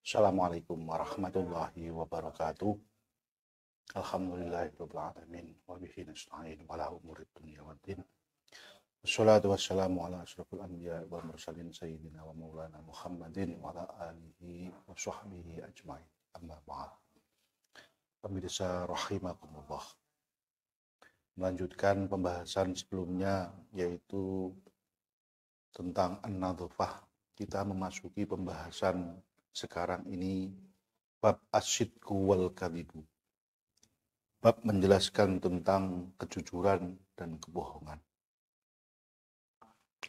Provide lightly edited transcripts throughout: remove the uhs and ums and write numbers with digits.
Assalamualaikum warahmatullahi wabarakatuh. Alhamdulillahirabbil alamin wa bihi nasta'in wa ala umuri dunya waddin. Wassalatu wassalamu ala asyrofil anbiya wal mursalin sayyidina wa maulana Muhammadin wa ala alihi wa sahbihi ajmain. Amma ba'd. Pemirsa rahimakumullah. Melanjutkan pembahasan sebelumnya yaitu tentang an-nadhafah. Kita memasuki pembahasan sekarang ini bab asyidku wal kadhibu. Bab menjelaskan tentang kejujuran dan kebohongan.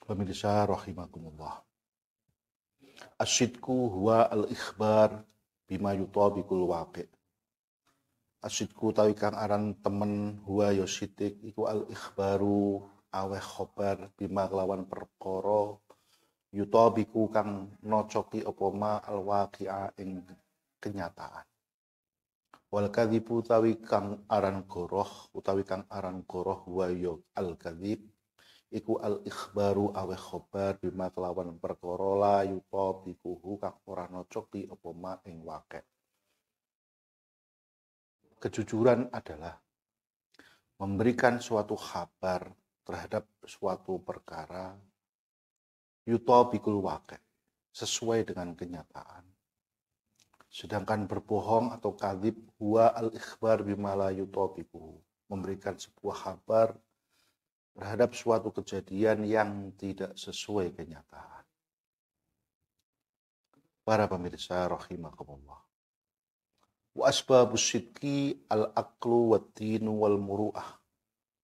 Pemirsa rahimakumullah. Asyidku huwa al-ikhbar bima yutabiqul waqi'. Asyidku tawi kang aran temen huwa ya sidik iku al-ikhbaru aweh khobar bima kelawan perkara yutabiqu kang nocoki apa ma al-waqi'a ing kenyataan. Wal kadzibu utawi kang aran goroh wa ya al kadzib iku al ikhbaru awe khobar bima kelawan perkara la yutabiquhu kang ora nocoki apa ma ing waqi'. Kejujuran adalah memberikan suatu kabar terhadap suatu perkara yutabiqul waqi', sesuai dengan kenyataan. Sedangkan berbohong atau kadzib huwa al-ikhbar bima la yutabiquhu, memberikan sebuah kabar terhadap suatu kejadian yang tidak sesuai kenyataan. Para pemirsa rahimakumullah. Wa asbabus sidqi al-aqlu wad-dinu wal muru'ah.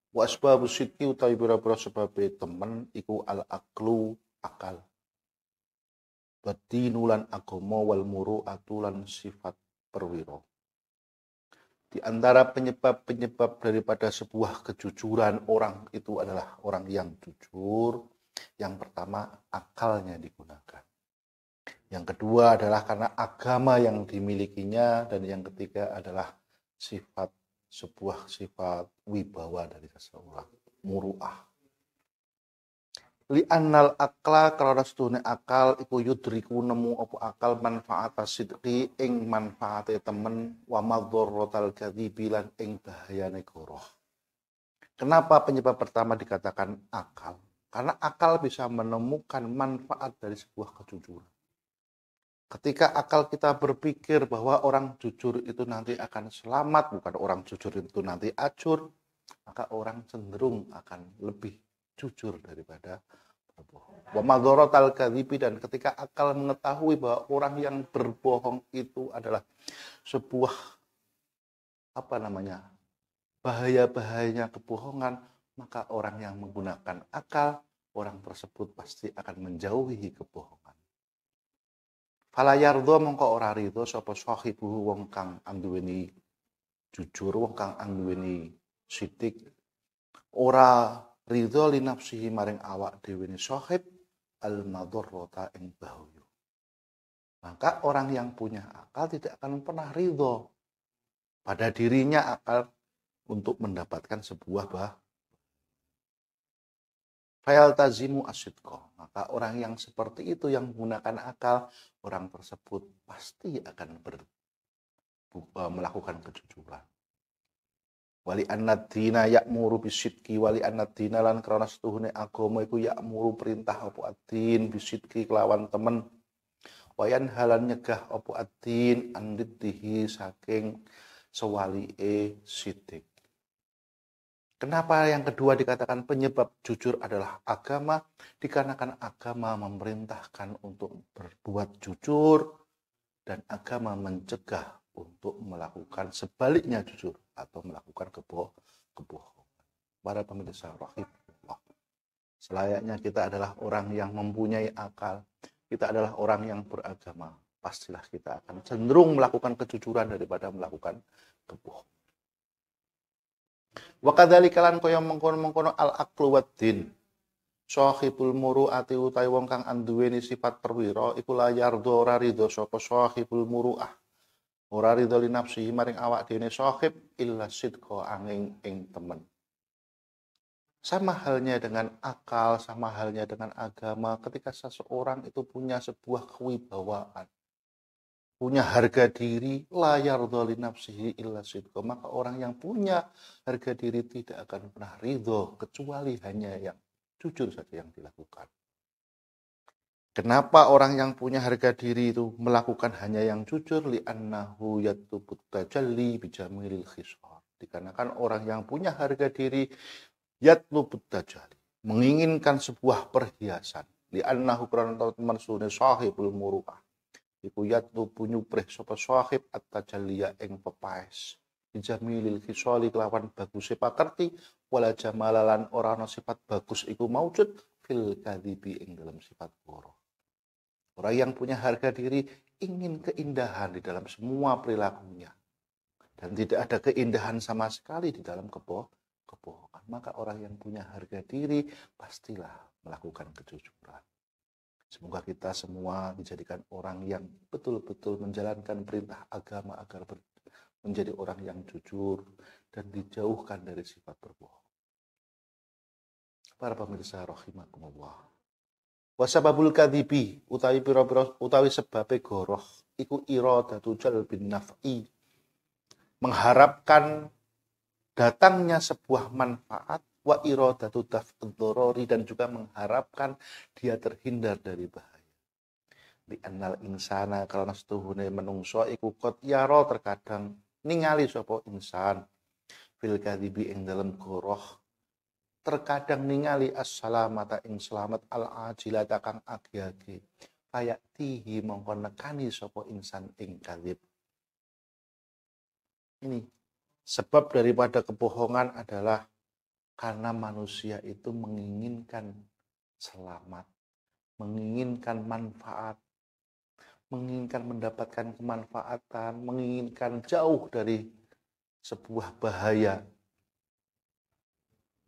Wa asbabus sidqi utawi pira-pira sebabe temen iku al-aqlu akal. Wad-dinu lan agama wal muru'atu lan sifat perwira. Di antara penyebab-penyebab daripada sebuah kejujuran orang itu adalah orang yang jujur. Yang pertama, akalnya digunakan. Yang kedua adalah karena agama yang dimilikinya. Dan yang ketiga adalah sebuah sifat wibawa dari seseorang. Muru'ah. Li'annal akla karena seduhune akal iku yudriku nemu apa akal manfaat sidqi ing manfaate temen wa madharratal kadzibi lan ing bahayane goroh. Kenapa penyebab pertama dikatakan akal? Karena akal bisa menemukan manfaat dari sebuah kejujuran. Ketika akal kita berpikir bahwa orang jujur itu nanti akan selamat, bukan orang jujur itu nanti acur, maka orang cenderung akan lebih jujur daripada berbohong. Wa madharatal kadzibi, dan ketika akal mengetahui bahwa orang yang berbohong itu adalah sebuah bahaya-bahayanya kebohongan, maka orang yang menggunakan akal, orang tersebut pasti akan menjauhi kebohongan. Fala yardha mongko ora ridho sapa sahibu wong kang anduweni jujur, wong kang anduweni sidik, ora ridho li nafsihi maring awak dhewe ne sahib al madharrata ing bahaya. Maka orang yang punya akal tidak akan pernah ridho pada dirinya akal untuk mendapatkan sebuah fayal tazimu asidqa. Maka orang yang seperti itu yang menggunakan akal, orang tersebut pasti akan melakukan kejujuran. Wali annad-dina ya'muru bisidqi wali annad-dina lan krana setuhune agama iku ya'muru perintah apa ad-din bisidqi kelawan temen. Wayan halan nyegah apa ad-din andiddihi saking sewalike sidik. Kenapa yang kedua dikatakan penyebab jujur adalah agama? Dikarenakan agama memerintahkan untuk berbuat jujur dan agama mencegah untuk melakukan sebaliknya jujur atau melakukan kebohongan. Para pemirsa rahimahullah, selayaknya kita adalah orang yang mempunyai akal, kita adalah orang yang beragama, pastilah kita akan cenderung melakukan kejujuran daripada melakukan kebohongan. Wa kadzalika lan kaya mengkono-mengkono al-aqlu wad-din. Sahibul muru'ati utawi wong kang anduweni sifat perwira iku la yardha ora ridho sapa sahibul muru'ah. Ora ridho li nafsihi maring awak dhewe sahib illa sidqa angin ing temen. Sama halnya dengan akal, sama halnya dengan agama, ketika seseorang itu punya sebuah kewibawaan, punya harga diri, la yardha li nafsihi illa sidqa, maka orang yang punya harga diri tidak akan pernah ridho kecuali hanya yang jujur saja yang dilakukan. Kenapa orang yang punya harga diri itu melakukan hanya yang jujur? Li'annahu yatubut tajalli bijamilil khisar. Dikarenakan orang yang punya harga diri yatlubut tajalli, menginginkan sebuah perhiasan. Li'annahu karena teman sune sahibul muru'ah. Iku yatlubu nyuprih sapa sahib at-tajalliya ing pepaes. Bijamilil khisali kelawan baguse pakerti wala jamalalan ora ana sifat bagus iku maujud fil kadhibi ing dalam sifat bohong. Orang yang punya harga diri ingin keindahan di dalam semua perilakunya. Dan tidak ada keindahan sama sekali di dalam kebohongan. Maka orang yang punya harga diri pastilah melakukan kejujuran. Semoga kita semua dijadikan orang yang betul-betul menjalankan perintah agama agar menjadi orang yang jujur dan dijauhkan dari sifat berbohong. Para pemirsa rahimakumullah. Wasababul kadhibi utawi sebabe goroh iku iradatu jalbin naf'i, mengharapkan datangnya sebuah manfaat, wa iradatu daf'id dharari, dan juga mengharapkan dia terhindar dari bahaya. Li annal insana karena setuhune menungso iku qad yara terkadang ningali sapa insan fil kadhibi ing dalem goroh, terkadang ningali as-salamata ing selamat al-ajilata kang agi-agi, fayatihi mongko nekani sapa insan ing kadzib. Ini sebab daripada kebohongan adalah karena manusia itu menginginkan selamat, menginginkan manfaat, menginginkan mendapatkan kemanfaatan, menginginkan jauh dari sebuah bahaya.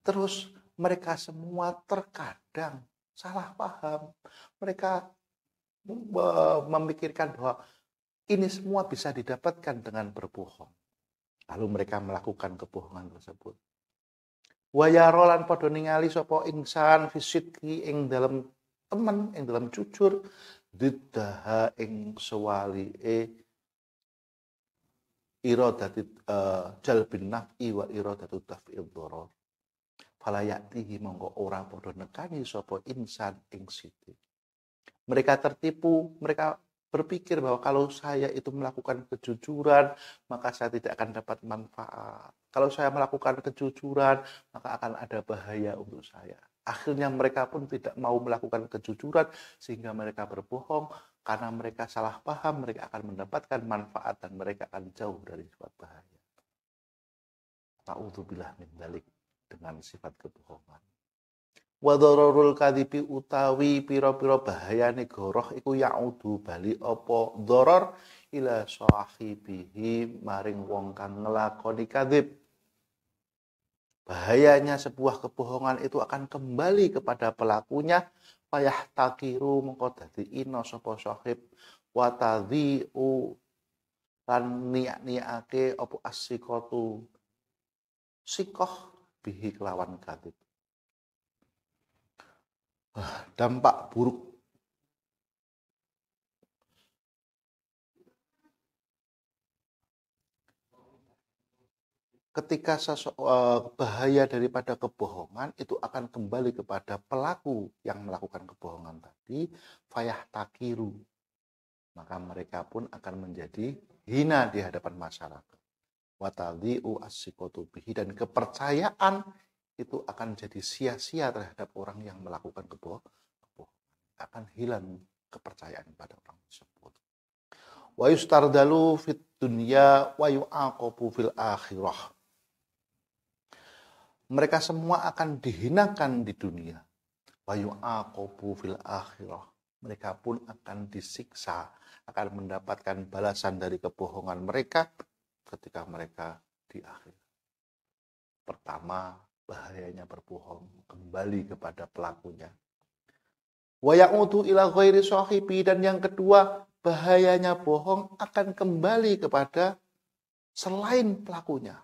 Terus mereka semua terkadang salah paham. Mereka memikirkan bahwa ini semua bisa didapatkan dengan berbohong. Lalu mereka melakukan kebohongan tersebut. Wa yarolan padha ningali sapa insan fisidki ing dalam temen, ing dalam jujur, diddaha ing sewalike iradati jalbin naf'i wa iradatu daf'id dharar. Falayatihi mongko ora padha nekani sapa insan ing sithik. Mereka tertipu, mereka berpikir bahwa kalau saya itu melakukan kejujuran, maka saya tidak akan dapat manfaat. Kalau saya melakukan kejujuran, maka akan ada bahaya untuk saya. Akhirnya mereka pun tidak mau melakukan kejujuran, sehingga mereka berbohong. Karena mereka salah paham, mereka akan mendapatkan manfaat dan mereka akan jauh dari sifat bahaya. Na'udzubillah min dzalik, dengan sifat kebohongan. Wa dhararul kadhibi utawi pira-pira bahayane goroh iku yaudu bali apa dharar ila sahibihi maring wong kang nglakoni kadzib. Bahayanya sebuah kebohongan itu akan kembali kepada pelakunya, payah takiru mengko dadi ina sapa sahib wa tadhi'u lan niat-niake apa as-siqatu sikoh bihi kelawan kadzib. Dampak buruk ketika bahaya daripada kebohongan itu akan kembali kepada pelaku yang melakukan kebohongan tadi, fayah takiru, maka mereka pun akan menjadi hina di hadapan masyarakat. Watadhi'u as-siqatu bihi, dan kepercayaan itu akan jadi sia-sia terhadap orang yang melakukan kebohongan. Akan hilang kepercayaan pada orang tersebut. Wa yustardalu fit dunya wa yu'aqabu fil akhirah. Mereka semua akan dihinakan di dunia. Wa yu'aqabu fil akhirah. Mereka pun akan disiksa, akan mendapatkan balasan dari kebohongan mereka ketika mereka di akhir. Pertama, bahayanya berbohong kembali kepada pelakunya. Wa ya'udu ila ghairi sahibi, dan yang kedua, bahayanya bohong akan kembali kepada selain pelakunya.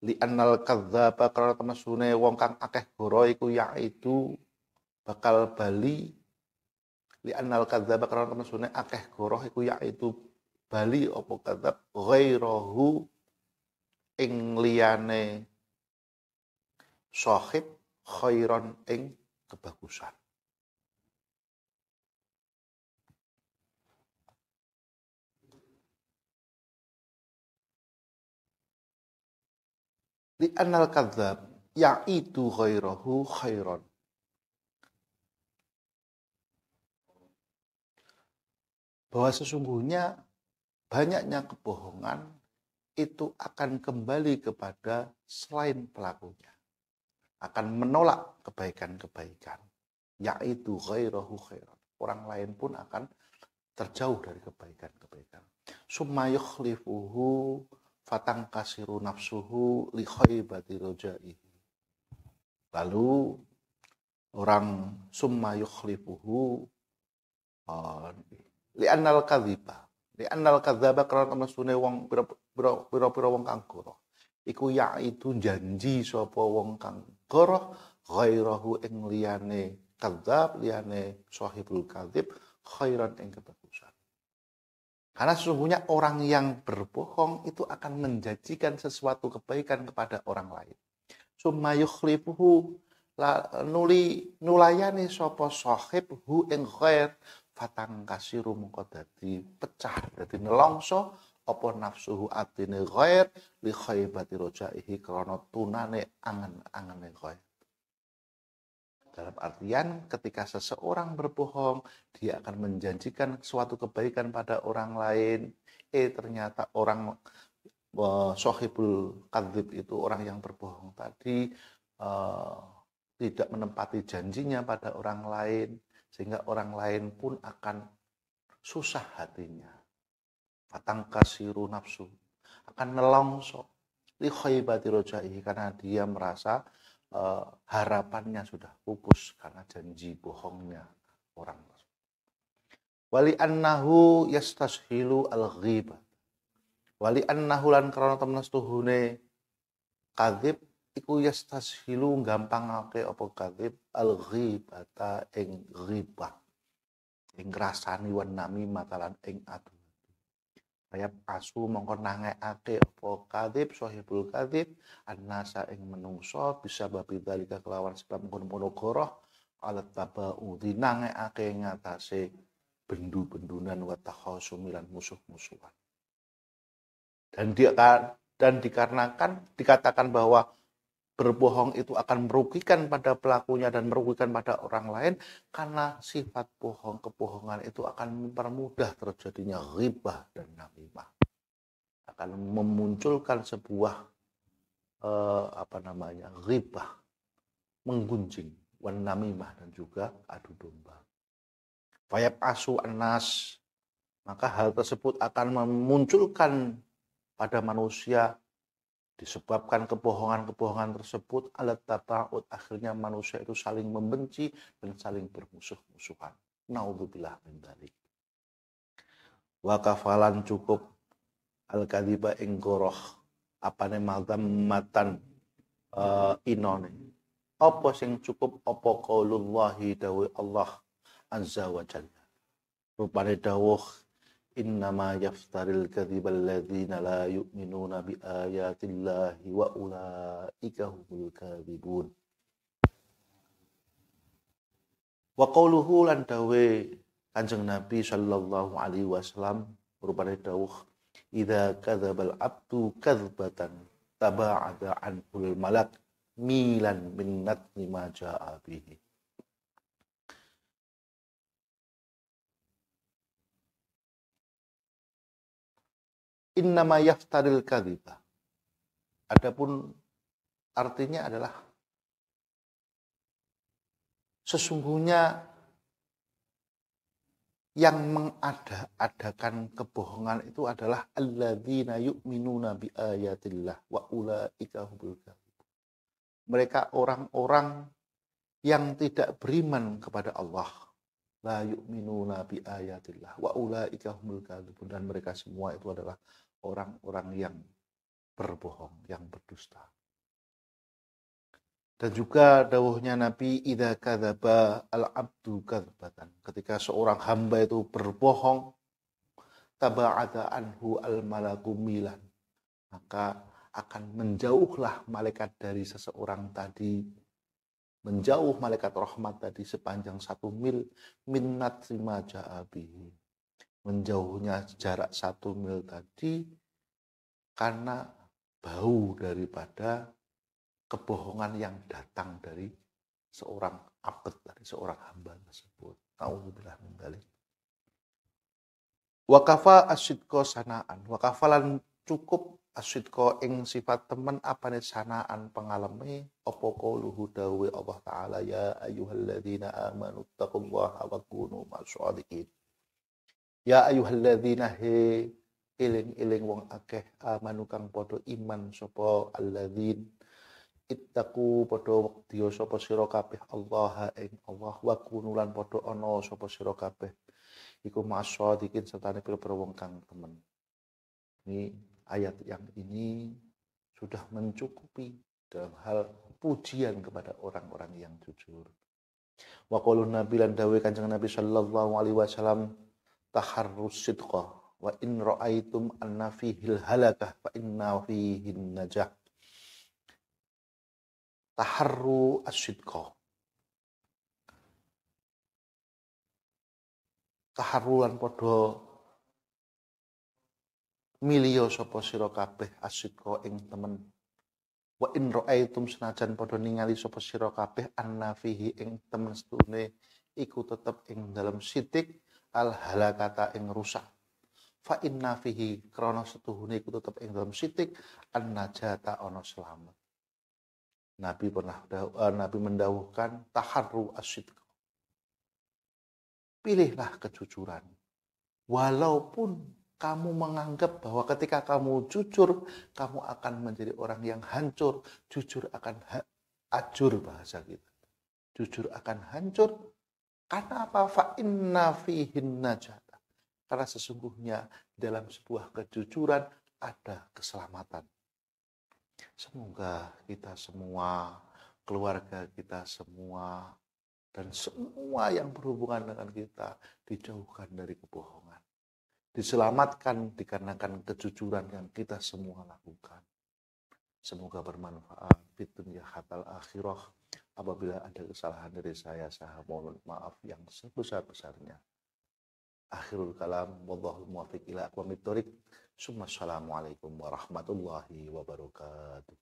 Li annal kadzdzaba karena temesune wong kang akeh goro iku yaitu bakal bali Li annal kadzdzaba karena temen sune akeh goroh iku yaitu bali apa kadzdzab ghairahu ing liyane sahib khairon ing kebagusan. Li annal kadzdzab yaitu ghairahu khairon. Bahwa sesungguhnya banyaknya kebohongan itu akan kembali kepada selain pelakunya. Akan menolak kebaikan-kebaikan. Yaitu ghairahu khairan. Orang lain pun akan terjauh dari kebaikan-kebaikan. Summa yukhlifuhu fatangkasiru nafsuhu li khaybati rojaihi. Lalu orang summa yukhlifuhu li'annal kadhiba li'annal kadzdzaba karena temesune wong pira-pira wong kang goroh iku yaitu janji sapa wong kang goroh ghairahu ing liyane kadzdzab liyane sahibul kadzib khairan ing kebagusan. Karena sesungguhnya orang yang berbohong itu akan menjanjikan sesuatu kebaikan kepada orang lain. Summa yukhlifuhu nulayani sapa sahib hu ing khair fatang kasiru mengko dadi pecah dadi nelongso apa nafsuhu atine ghair li khaybati rojaihi krana tunane angen-angene ghair. Dalam artian ketika seseorang berbohong dia akan menjanjikan suatu kebaikan pada orang lain, ternyata orang sahibul kadzib itu orang yang berbohong tadi tidak menepati janjinya pada orang lain, sehingga orang lain pun akan susah hatinya. Fatangkasiru nafsu, akan nelongso li khaybati rojaihi karena dia merasa harapannya sudah pupus karena janji bohongnya orang. Wali annahu yastashilu al-ghibah. Wali annahu lan karena temen setuhune kadzib iku yastashilu gampangake apa kadzib al-ghibata ing ghibah. Ing ngrasani wan namimah lan ing adu. Ayat asu mongko nangekake apa kadzib sahibul kadzib annasa ing menungso bisa babi dalika kelawan sebab ngono-ngono goroh alat tabau dinangekake ngatasé bendu-bendunan wa takhasumilan musuh-musuhan. Dan dikatakan bahwa berbohong itu akan merugikan pada pelakunya dan merugikan pada orang lain karena sifat kebohongan itu akan mempermudah terjadinya ghibah dan namimah. Akan memunculkan sebuah ghibah, menggunjing, wan namimah dan juga adu domba. Fayab asu anas, maka hal tersebut akan memunculkan pada manusia disebabkan kebohongan-kebohongan tersebut alat taba'ud akhirnya manusia itu saling membenci dan saling bermusuh-musuhan. Naudzubillah min dzalik. Wa kafalan cukup al-kadziba ing goroh apane madzamatan inone. Apa sing cukup apa qaulullahi dawuh Allah azza wa jalla. Rupane dawuh innama yaftaril kadzibal ladzina la yu'minuna bi ayatillahi wa ulaika humul kadzibun. Wa qauluhu lan dawe Kanjeng Nabi sallallahu alaihi wasallam rupane dawuh idza kadzabal abdu kadzbatan taba'ada anhul malak milan min natni ma jaa'a bihi. Innama yaftaril kadhiba. Adapun artinya adalah sesungguhnya yang mengada-adakan kebohongan itu adalah alladzina yu'minuna bi ayatillah wa ulaika humul kadzibun. Mereka orang-orang yang tidak beriman kepada Allah. La yu'minuna bi ayatillah wa ulaika humul kadzibun, dan mereka semua itu adalah orang-orang yang berbohong, yang berdusta. Dan juga dawuhnya Nabi, idza kadzaba al-abdu kadzbatan. Ketika seorang hamba itu berbohong, taba'ada anhu al-malaku milan. Maka akan menjauhlah malaikat dari seseorang tadi, menjauh malaikat rahmat tadi sepanjang 1 mil minnat lima ja'abihi. Menjauhnya jarak 1 mil tadi karena bau daripada kebohongan yang datang dari seorang abd, dari seorang hamba tersebut. Nauzubillah min dzalik. Wa kafa asyidqa sanaan. Wa kafalan cukup asyidqa ing sifat temen apane sanaan pengalami apa qauluhu dawe Allah taala ya ayyuhalladzina amanu taqullaha wa kunu ma'as-shadiqin. Ya ayyuhalladzina he eling-eling wong akeh amanu kang padha iman sapa alladzin ittaqu padha wedya sapa sira kabeh Allah ing Allah wa kunulan padha ana sapa sira kabeh iku masyadiqin sertane pira-pira wong kang temen. Ini ayat yang ini sudah mencukupi dalam hal pujian kepada orang-orang yang jujur. Wa qaulun nabi lan dawuh Kanjeng Nabi sallallahu alaihi wasallam taharrus sidqa wa in ra'aitum anna fihil halakah fa inna fihin najah. Taharru asyidqa. Taharrulan padha milya sapa sira kabeh asyidqa ing temen. Wa in ra'aitum senajan padha ningali sapa sira kabeh anna fihi ing temen setune iku tetep ing dalam sitik al halakata ing rusak. Fa inna fihi krana setuhune iku tetep ing dalam sitik an najata ana selamat. Nabi mendawuhkan taharru asyidqa. Pilihlah kejujuran. Walaupun kamu menganggap bahwa ketika kamu jujur, kamu akan menjadi orang yang hancur. Jujur akan ajur bahasa kita. Jujur akan hancur. Karena apa? Fa inna fihin najata. Karena sesungguhnya dalam sebuah kejujuran ada keselamatan. Semoga kita semua, keluarga kita semua, dan semua yang berhubungan dengan kita dijauhkan dari kebohongan. Diselamatkan dikarenakan kejujuran yang kita semua lakukan. Semoga bermanfaat di dunia hatal akhirah. Apabila ada kesalahan dari saya mohon maaf yang sebesar-besarnya. Akhirul kalam, wallahul muwaffiq ila aqwamit thoriq. Assalamualaikum warahmatullahi wabarakatuh.